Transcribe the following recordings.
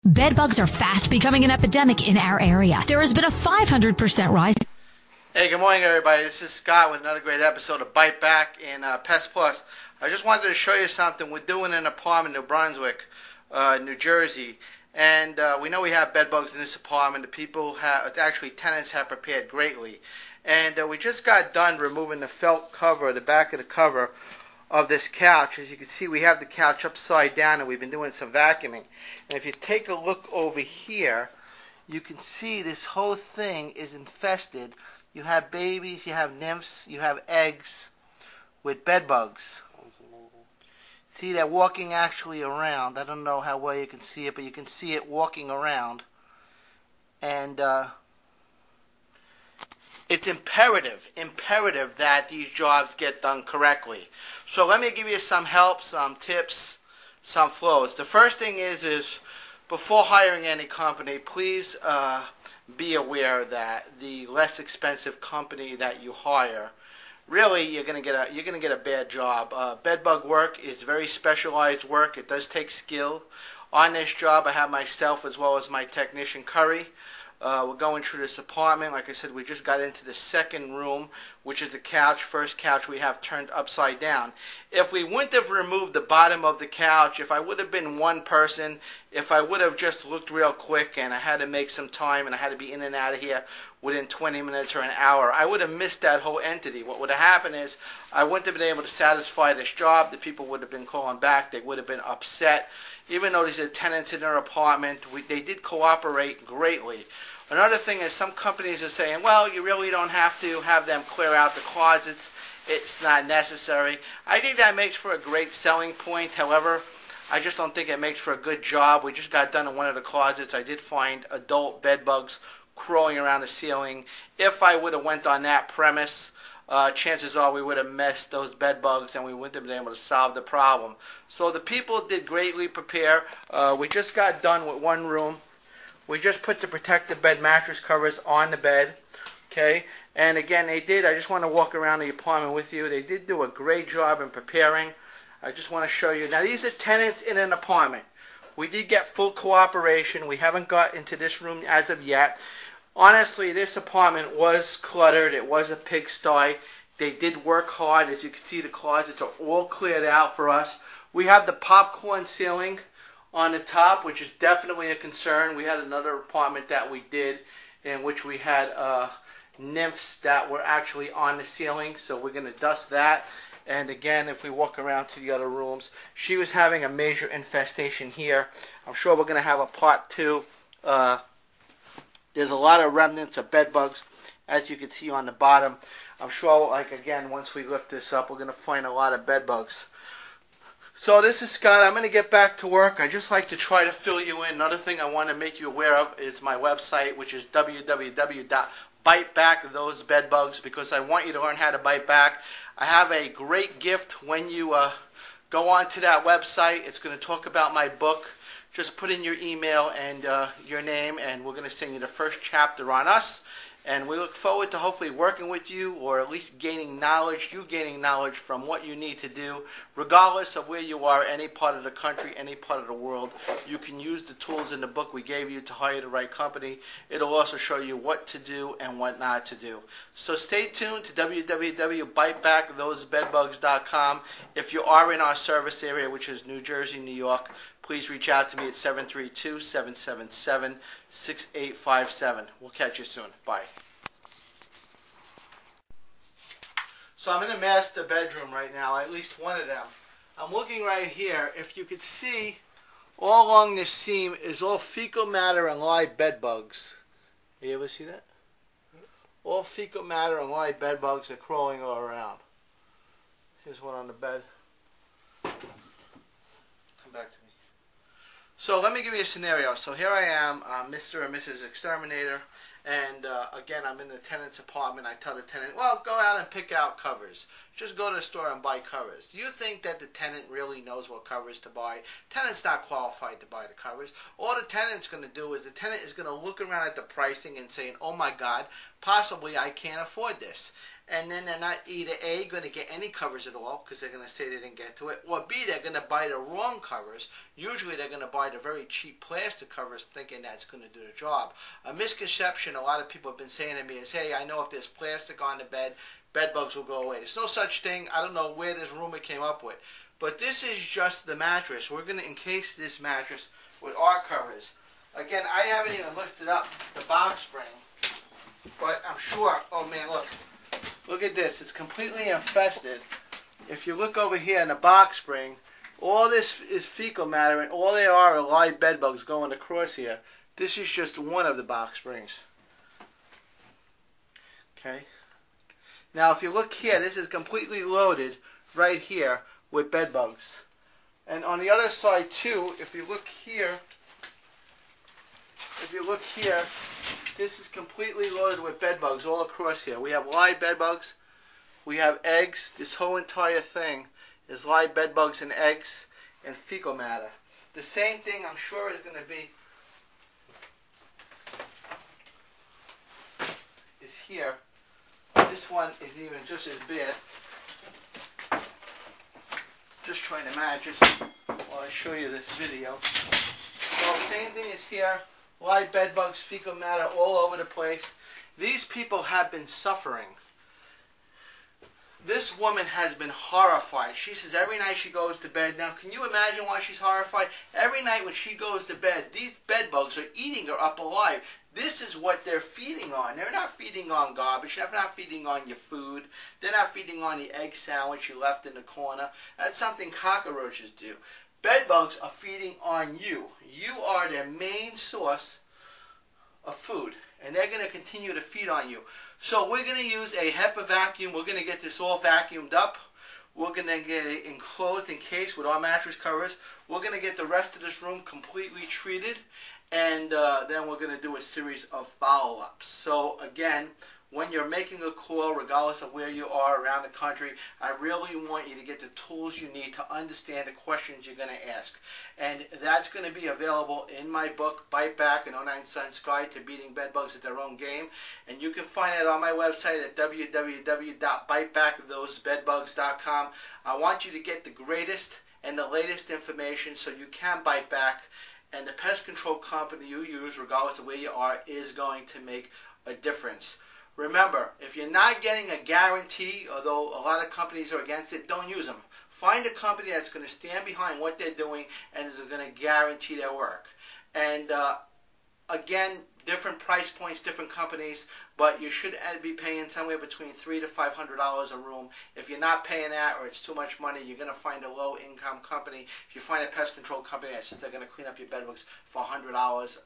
Bedbugs are fast becoming an epidemic in our area. There has been a 500% rise. Hey, good morning, everybody. This is Scott with another great episode of Bite Back in Pest Plus. I just wanted to show you something. We're doing an apartment in New Brunswick, New Jersey, and we know we have bedbugs in this apartment. The people have, actually tenants have prepared greatly. And we just got done removing the felt cover, the back of the cover of this couch. As you can see, we have the couch upside down, and we've been doing some vacuuming. And if you take a look over here, you can see this whole thing is infested. You have babies, you have nymphs, you have eggs with bedbugs. See, they're walking actually around. I don't know how well you can see it, but you can see it walking around. And it's imperative that these jobs get done correctly. So let me give you some help, some tips, some flows. The first thing is before hiring any company, please be aware that the less expensive company that you hire, really you're gonna get a bad job. Bedbug work is very specialized work. It does take skill. On this job, I have myself as well as my technician Curry. We're going through this apartment. Like I said, we just got into the second room, which is the couch. First couch we have turned upside down. If we wouldn't have removed the bottom of the couch, if I would have been one person, if I would have just looked real quick and I had to make some time and I had to be in and out of here within 20 minutes or an hour, I would have missed that whole entity. What would have happened is I wouldn't have been able to satisfy this job. The people would have been calling back. They would have been upset. Even though these are tenants in their apartment, they did cooperate greatly. Another thing is some companies are saying, well, you really don't have to have them clear out the closets. It's not necessary. I think that makes for a great selling point. However, I just don't think it makes for a good job. We just got done in one of the closets. I did find adult bed bugs crawling around the ceiling. If I would have went on that premise, chances are we would have messed those bed bugs and we wouldn't have been able to solve the problem. So the people did greatly prepare. We just got done with one room. We just put the protective bed mattress covers on the bed, okay? And again, they did. I just want to walk around the apartment with you. They did do a great job in preparing. I just want to show you. Now, these are tenants in an apartment. We did get full cooperation. We haven't got into this room as of yet. Honestly, this apartment was cluttered. It was a pigsty. They did work hard. As you can see, the closets are all cleared out for us. We have the popcorn ceiling on the top, which is definitely a concern. We had another apartment that we did in which we had nymphs that were actually on the ceiling, so we're going to dust that. And again, if we walk around to the other rooms, she was having a major infestation here. I'm sure we're going to have a part two. There's a lot of remnants of bed bugs, as you can see on the bottom. I'm sure, like again, once we lift this up, we're going to find a lot of bed bugs. So this is Scott. I'm going to get back to work. I just like to try to fill you in. Another thing I want to make you aware of is my website, which is www.bitebackthosebedbugs, because I want you to learn how to bite back. I have a great gift when you go onto that website. It's going to talk about my book. Just put in your email and your name, and we're going to send you the first chapter on us. And we look forward to hopefully working with you, or at least gaining knowledge, you gaining knowledge from what you need to do. Regardless of where you are, any part of the country, any part of the world, you can use the tools in the book we gave you to hire the right company. It'll also show you what to do and what not to do. So stay tuned to www.bitebackthosebedbugs.com. If you are in our service area, which is New Jersey, New York, please reach out to me at 732-777-6857. We'll catch you soon. Bye. So I'm in the master bedroom right now, at least one of them. I'm looking right here. If you could see, all along this seam is all fecal matter and live bed bugs. You ever see that? All fecal matter and live bed bugs are crawling all around. Here's one on the bed. Come back to me. So let me give you a scenario. So here I am, Mr. and Mrs. Exterminator, And again, I'm in the tenant's apartment. I tell the tenant, well, go out and pick out covers. Just go to the store and buy covers. Do you think that the tenant really knows what covers to buy? Tenant's not qualified to buy the covers. All the tenant's going to do is the tenant is going to look around at the pricing and saying, oh my God, possibly I can't afford this. And then they're not either A, going to get any covers at all because they're going to say they didn't get to it, or B, they're going to buy the wrong covers. Usually they're going to buy the very cheap plastic covers thinking that's going to do the job. A misconception a lot of people have been saying to me is, hey, I know if there's plastic on the bed, bed bugs will go away. There's no such thing. I don't know where this rumor came up with. But this is just the mattress. We're going to encase this mattress with our covers. Again, I haven't even lifted up the box spring, but I'm sure, oh man, look. Look at this. It's completely infested. If you look over here in the box spring, all this is fecal matter, and all they are live bed bugs going across here. This is just one of the box springs. Okay. Now, if you look here, this is completely loaded right here with bed bugs. And on the other side too, if you look here, this is completely loaded with bed bugs all across here. We have live bed bugs. We have eggs. This whole entire thing is live bed bugs and eggs and fecal matter. The same thing I'm sure is going to be is here. This one is even just as bad. Just trying to manage this while I show you this video. So same thing is here. Live bed bugs, fecal matter all over the place. These people have been suffering. This woman has been horrified. She says every night she goes to bed. Now, can you imagine why she's horrified? Every night when she goes to bed, these bed bugs are eating her up alive. This is what they're feeding on. They're not feeding on garbage. They're not feeding on your food. They're not feeding on the egg sandwich you left in the corner. That's something cockroaches do. Bed bugs are feeding on you. You are their main source of food, and they're going to continue to feed on you. So we're going to use a HEPA vacuum. We're going to get this all vacuumed up. We're going to get it enclosed, encased with our mattress covers. We're going to get the rest of this room completely treated, and then we're going to do a series of follow-ups. So again, when you're making a call, regardless of where you are around the country, I really want you to get the tools you need to understand the questions you're going to ask. And that's going to be available in my book, Bite Back, an 09 Cents Guide to Beating Bedbugs at Their Own Game. And you can find it on my website at www.bitebackthosebedbugs.com. I want you to get the greatest and the latest information so you can bite back. And the pest control company you use, regardless of where you are, is going to make a difference. Remember, if you're not getting a guarantee, although a lot of companies are against it, don't use them. Find a company that's going to stand behind what they're doing and is going to guarantee their work. And again, different price points, different companies, but you should be paying somewhere between $300 to $500 a room. If you're not paying that or it's too much money, you're going to find a low-income company. If you find a pest control company that says they're going to clean up your bedbugs for $100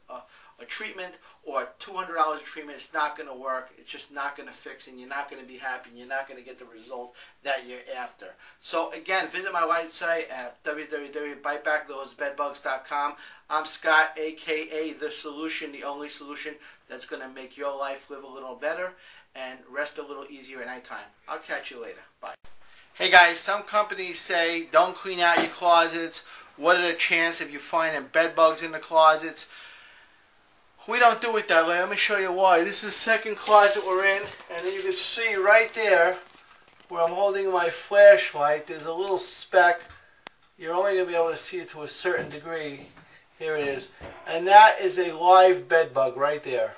a treatment or $200 a treatment, it's not going to work. It's just not going to fix, and you're not going to be happy, and you're not going to get the result that you're after. So again, visit my website at www.bitebackthosebedbugs.com. I'm Scott, aka The Solution, the only solution that's going to make your life live a little better and rest a little easier at nighttime. I'll catch you later. Bye. Hey guys, some companies say don't clean out your closets. What are the chances of you finding bed bugs in the closets? We don't do it that way. Let me show you why. This is the second closet we're in, and then you can see right there where I'm holding my flashlight, there's a little speck. You're only going to be able to see it to a certain degree. Here it is. And that is a live bed bug right there.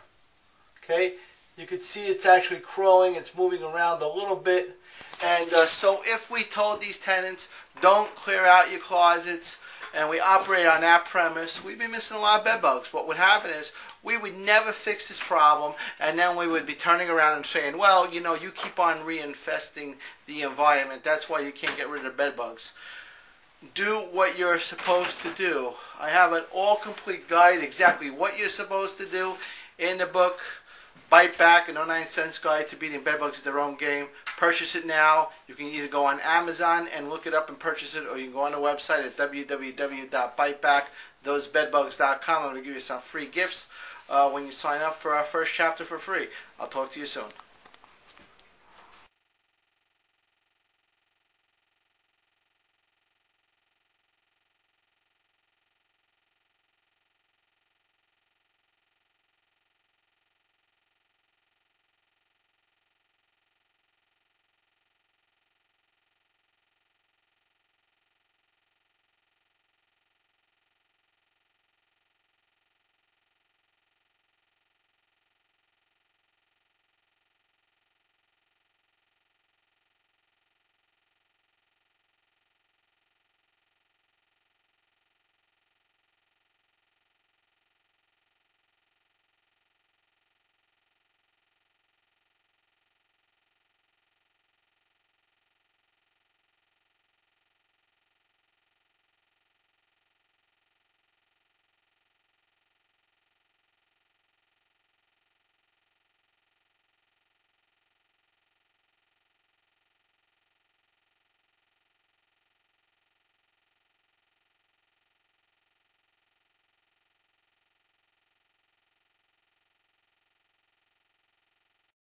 Okay? You can see it's actually crawling. It's moving around a little bit. And so if we told these tenants, don't clear out your closets, and we operate on that premise, we'd be missing a lot of bed bugs. What would happen is we would never fix this problem, and then we would be turning around and saying, well, you know, you keep on reinfesting the environment. That's why you can't get rid of the bed bugs. Do what you're supposed to do. I have an all-complete guide exactly what you're supposed to do in the book, Bite Back, an 09 Cents Guide to Beating Bedbugs at Their Own Game. Purchase it now. You can either go on Amazon and look it up and purchase it, or you can go on the website at www.bitebackthosebedbugs.com. I'm going to give you some free gifts when you sign up for our first chapter for free. I'll talk to you soon.